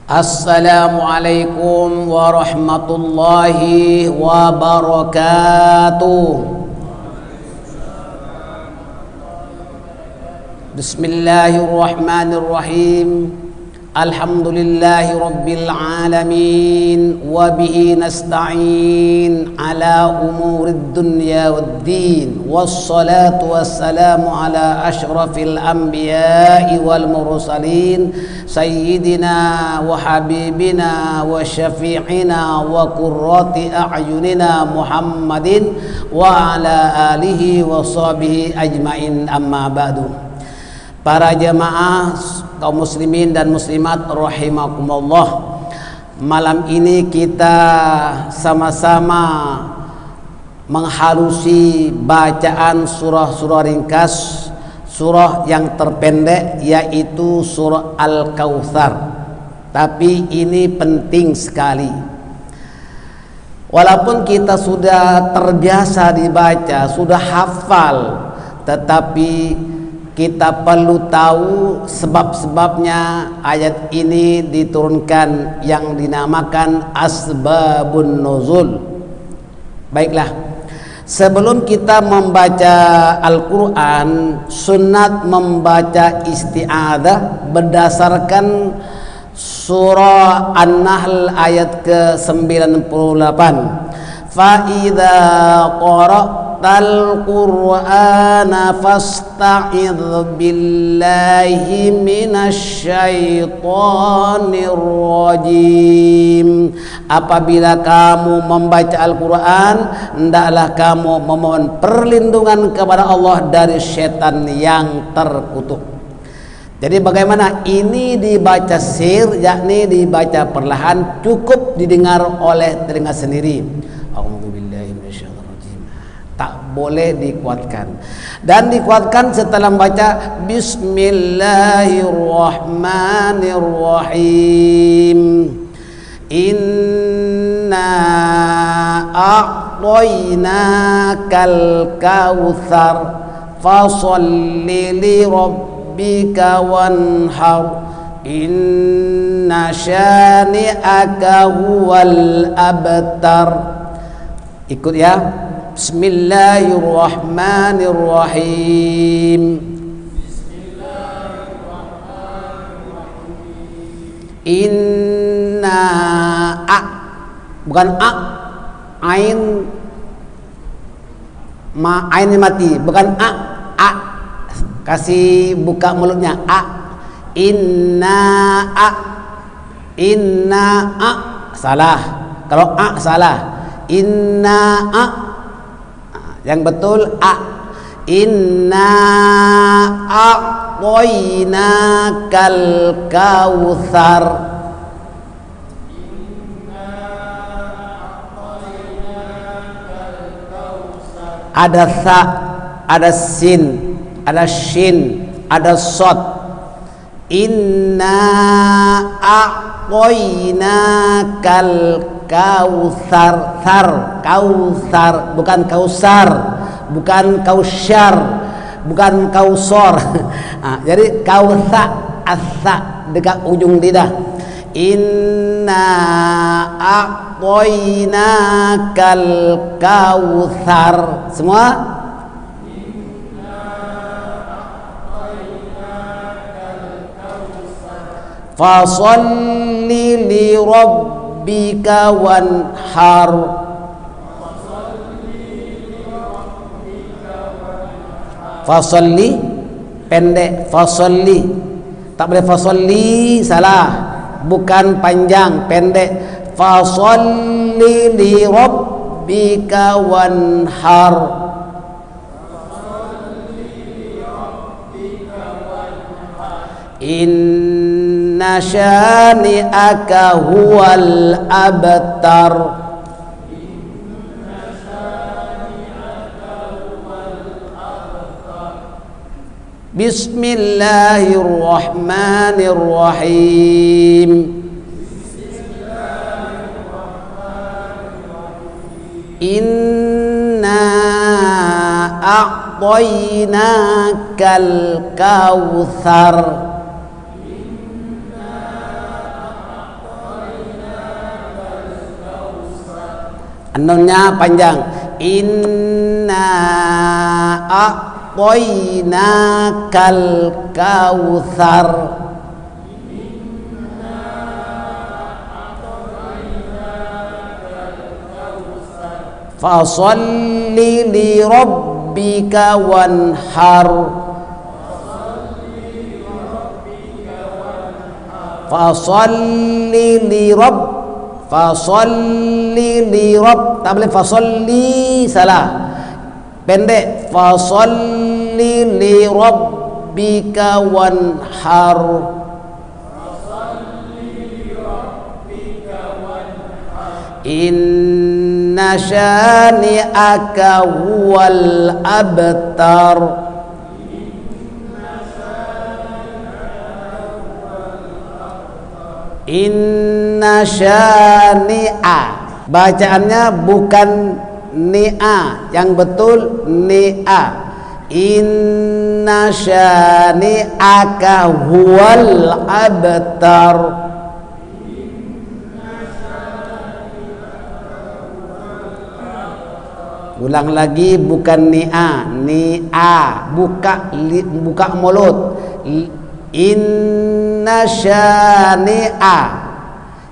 Assalamualaikum warahmatullahi wabarakatuh. Bismillahirrahmanirrahim. Alhamdulillahi rabbil alamin. Wabihi nasta'in ala umurid dunya waddin. Wassalatu wassalamu ala ashrafil anbiya'i wal mursalin, sayyidina wa habibina wa syafi'ina wa qurrati a'yunina Muhammadin wa ala alihi wa sahbihi ajmain, amma ba'du. Para jamaah kaum muslimin dan muslimat rahimakumullah, malam ini kita sama-sama menghalusi bacaan surah-surah ringkas, surah yang terpendek, yaitu surah Al-Kautsar. Tapi ini penting sekali. Walaupun kita sudah terbiasa dibaca, sudah hafal, tetapi kita perlu tahu sebab-sebabnya ayat ini diturunkan yang dinamakan asbabun nuzul. Baiklah, sebelum kita membaca Al-Quran, sunat membaca isti'adzah berdasarkan surah An-Nahl ayat ke-98. Fa'idha qara'tal Qur'ana fasta'idh billahi minasyaitonir rajim. Apabila kamu membaca Al-Quran, hendaklah kamu memohon perlindungan kepada Allah dari syaitan yang terkutuk. Jadi bagaimana ini dibaca sir, yakni dibaca perlahan, cukup didengar oleh telinga sendiri. A'udzubillahi minasyaitonirrajim. Tak boleh dikuatkan. Dan dikuatkan setelah membaca Bismillahirrahmanirrahim. Inna a'tainakal kautsar fasholli li rabbika wanhar inna syani'aka huwal abtar. Ikut ya. Bismillahirrahmanirrahim. Inna bukan ain ain mati, bukan kasih buka mulutnya. Inna salah. Kalau salah. Inna yang betul Inna a'tainakal kautsar. Ada sa, ada sin, ada shin, ada shad. Inna a'tainakal kautsar. Kautsar, bukan kausar, bukan kausyar, bukan kausor. Jadi kautsar, asa dekat ujung lidah. Inna a'tainakal kautsar. Semua fasholli li rabbika wanhar. Fasholli pendek, fasholli tak boleh, fasholli salah, bukan panjang, pendek. Fasholli li rabbika wanhar. Inna syani'aka huwal abtar. Bismillahirrahmanirrahim. Inna a'tainakal kautsar. Nunnya panjang. Inna a'tainakal kautsar. Fasalli li rabbika wanhar. Fasalli li rabb, tak boleh fasalli, salah, pendek. Fasalli li rabbika wanhar. Inna syani'aka huwal abtar. Inna syani'a, bacaannya bukan ni'a, yang betul ni'a. Inna syani'aka huwal abtar. Ulang lagi, bukan ni'a, ni'a, buka mulut. Inna syani'a,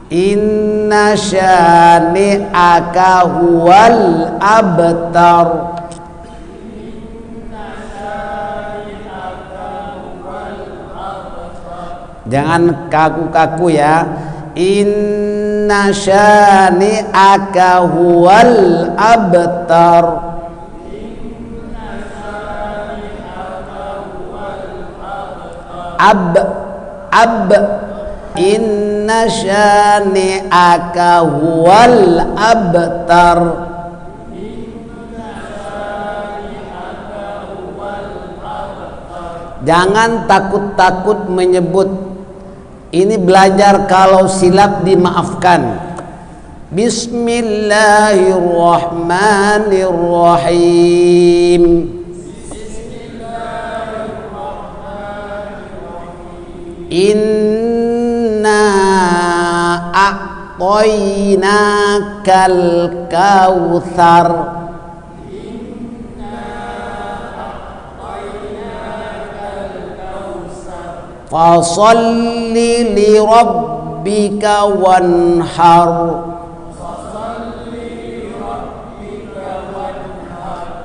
inna syani'aka huwal abtar. Jangan kaku-kaku ya. Inna syani'aka huwal abtar. Inna syani'aka huwal abtar. Jangan takut-takut menyebut. Ini belajar kalau silap dimaafkan. Bismillahirrahmanirrahim. Inna a'tainakal kautsar. Fasalli li rabbika wanhar.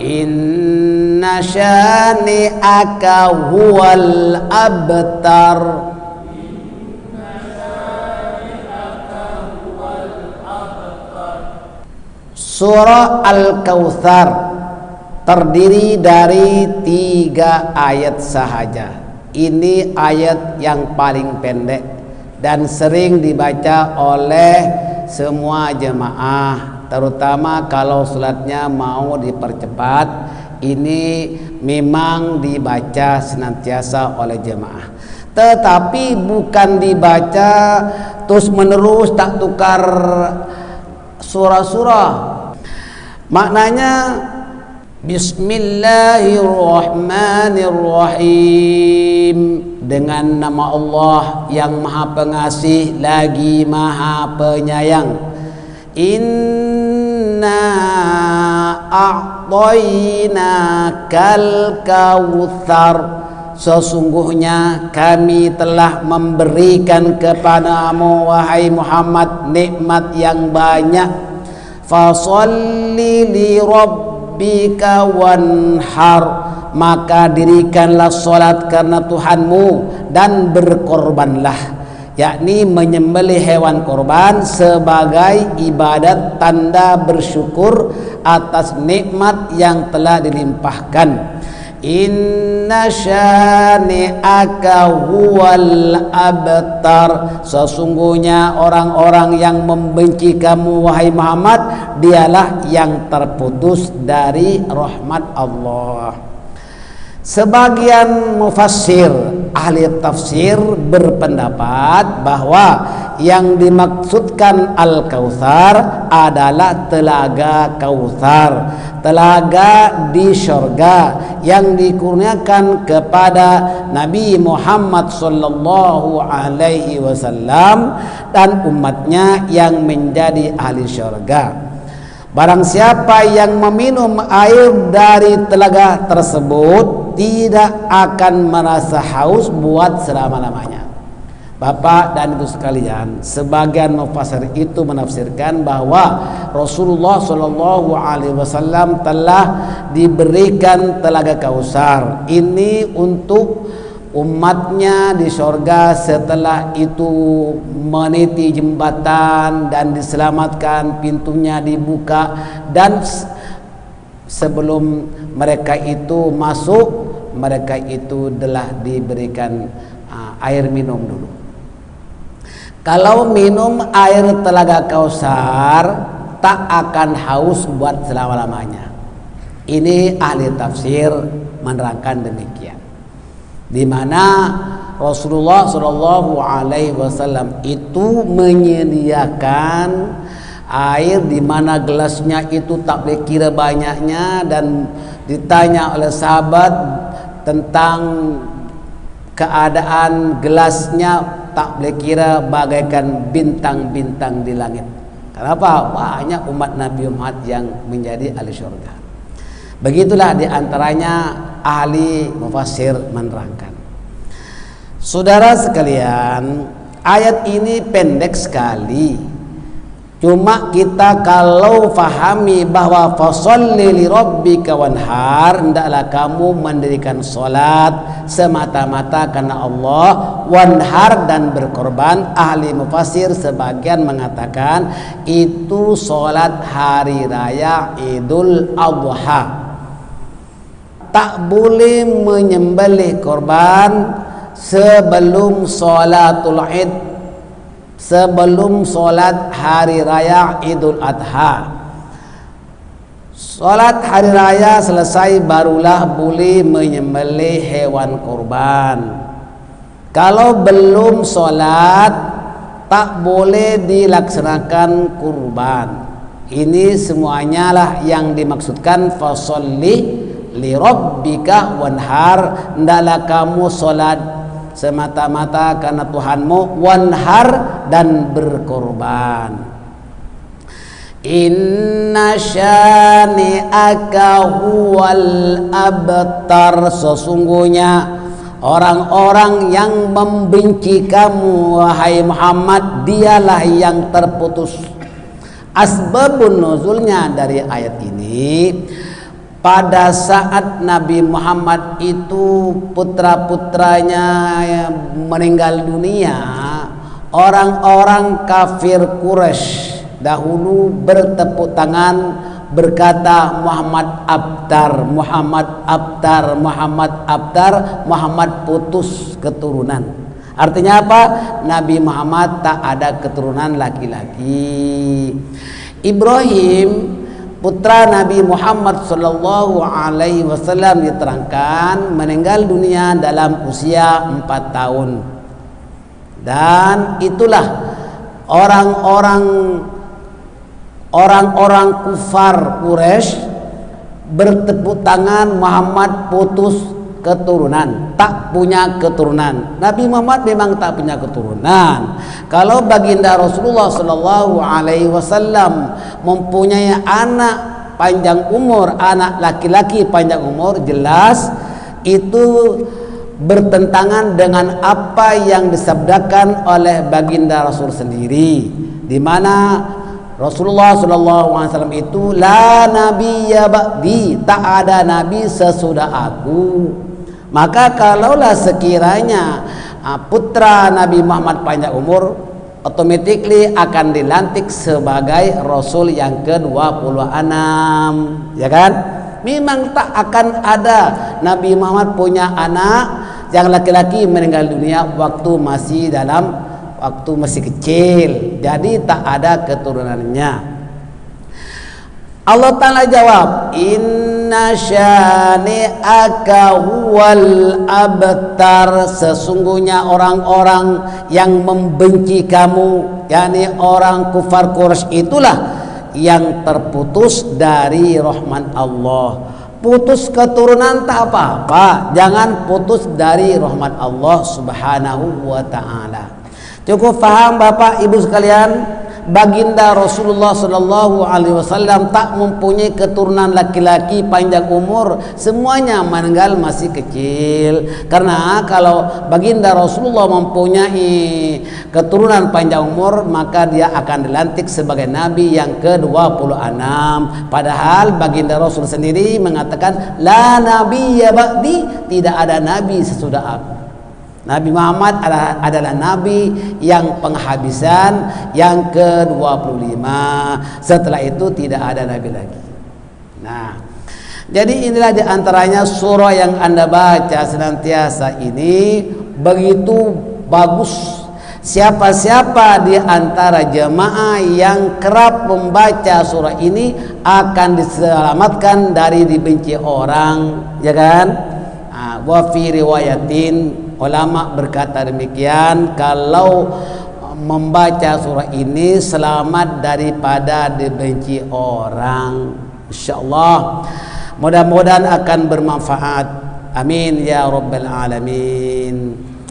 Inna syani'aka huwal abtar. Surah Al-Kautsar terdiri dari 3 ayat sahaja. Ini ayat yang paling pendek dan sering dibaca oleh semua jemaah, terutama kalau salatnya mau dipercepat. Ini memang dibaca senantiasa oleh jemaah, tetapi bukan dibaca terus menerus tak tukar surah-surah. Maknanya Bismillahirrahmanirrahim, dengan nama Allah yang Maha Pengasih lagi Maha Penyayang. Inna a'tainakal kautsar, sesungguhnya kami telah memberikan kepadamu wahai Muhammad nikmat yang banyak. Fasalli li rabbika wanhar, maka dirikanlah salat karena Tuhanmu dan berkorbanlah, yakni menyembelih hewan korban sebagai ibadat tanda bersyukur atas nikmat yang telah dilimpahkan. Inna syani'aka huwal abtar, sesungguhnya orang-orang yang membenci kamu wahai Muhammad dialah yang terputus dari rahmat Allah. Sebagian mufassir ahli tafsir berpendapat bahwa yang dimaksudkan Al-Kautsar adalah telaga Kautsar, telaga di syurga yang dikurniakan kepada Nabi Muhammad sallallahu alaihi wasallam dan umatnya yang menjadi ahli syurga. Barang siapa yang meminum air dari telaga tersebut tidak akan merasa haus buat selama-lamanya. Bapak dan Ibu sekalian, sebagian mufassir itu menafsirkan bahwa Rasulullah Shallallahu Alaihi Wasallam telah diberikan telaga Kausar ini untuk umatnya di sorga setelah itu meniti jembatan dan diselamatkan, pintunya dibuka, dan sebelum mereka itu masuk, mereka itu telah diberikan air minum dulu. Kalau minum air telaga Kausar tak akan haus buat selama-lamanya. Ini ahli tafsir menerangkan demikian. Di mana Rasulullah Shallallahu Alaihi Wasallam itu menyediakan air di mana gelasnya itu tak boleh kira banyaknya, dan ditanya oleh sahabat tentang keadaan gelasnya tak boleh kira bagaikan bintang-bintang di langit. Kenapa? Banyak umat Nabi Muhammad yang menjadi ahli surga. Begitulah diantaranya ahli mufassir menerangkan. Saudara sekalian, ayat ini pendek sekali. Cuma kita kalau fahami bahwa fasholli li rabbika wanhar, hendaklah kamu mendirikan salat semata-mata karena Allah, wanhar dan berkorban. Ahli mufassir sebagian mengatakan itu salat hari raya Idul Adha. Tak boleh menyembelih korban sebelum salatul Id, sebelum solat hari raya Idul Adha. Solat hari raya selesai barulah boleh menyembelih hewan korban. Kalau belum solat tak boleh dilaksanakan kurban. Ini semuanya lah yang dimaksudkan fasholli li rabbika wanhar, hendaklah kamu solat semata-mata karena Tuhanmu, wanhar dan berkorban. Inna syani'aka huwal abtar, sesungguhnya orang-orang yang membenci kamu wahai Muhammad dialah yang terputus. Asbabun nuzulnya dari ayat ini, pada saat Nabi Muhammad itu putra-putranya meninggal dunia, orang-orang kafir Quraisy dahulu bertepuk tangan berkata Muhammad abtar, Muhammad abtar, Muhammad abtar, Muhammad putus keturunan. Artinya apa? Nabi Muhammad tak ada keturunan laki-laki. Ibrahim putra Nabi Muhammad Sallallahu Alaihi Wasallam diterangkan meninggal dunia dalam usia 4 tahun, dan itulah orang-orang kufar Quraisy bertepuk tangan Muhammad putus keturunan, tak punya keturunan. Nabi Muhammad memang tak punya keturunan. Kalau baginda Rasulullah Sallallahu Alaihi Wasallam mempunyai anak panjang umur, anak laki-laki panjang umur, jelas itu bertentangan dengan apa yang disabdakan oleh baginda Rasul sendiri, di mana Rasulullah Sallallahu Alaihi Wasallam itu la nabiyya ba'di, tak ada nabi sesudah aku. Maka kalaulah sekiranya putra Nabi Muhammad panjang umur, automatically akan dilantik sebagai Rasul yang ke-26, ya kan? Memang tak akan ada Nabi Muhammad punya anak yang laki-laki meninggal dunia waktu masih kecil, jadi tak ada keturunannya. Allah Ta'ala jawab, inna syani'aka huwal abtar, sesungguhnya orang-orang yang membenci kamu, yakni orang kufar Quraisy, itulah yang terputus dari rahmat Allah. Putus keturunan tak apa-apa, jangan putus dari rahmat Allah Subhanahu wa Ta'ala. Cukup paham Bapak Ibu sekalian baginda Rasulullah Sallallahu Alaihi Wasallam tak mempunyai keturunan laki-laki panjang umur, semuanya meninggal masih kecil. Karena kalau baginda Rasulullah mempunyai keturunan panjang umur, maka dia akan dilantik sebagai nabi yang ke-26. Padahal baginda Rasul sendiri mengatakan, la nabiyya ba'di, tidak ada nabi sesudah aku. Nabi Muhammad adalah nabi yang penghabisan, yang ke-25. Setelah itu tidak ada nabi lagi. Nah, jadi inilah diantaranya surah yang Anda baca senantiasa ini begitu bagus. Siapa-siapa di antara jemaah yang kerap membaca surah ini akan diselamatkan dari dibenci orang, ya kan? Wa fi riwayatin, ulama berkata demikian, kalau membaca surah ini selamat daripada dibenci orang. Insyaallah mudah-mudahan akan bermanfaat. Amin ya rabbal alamin.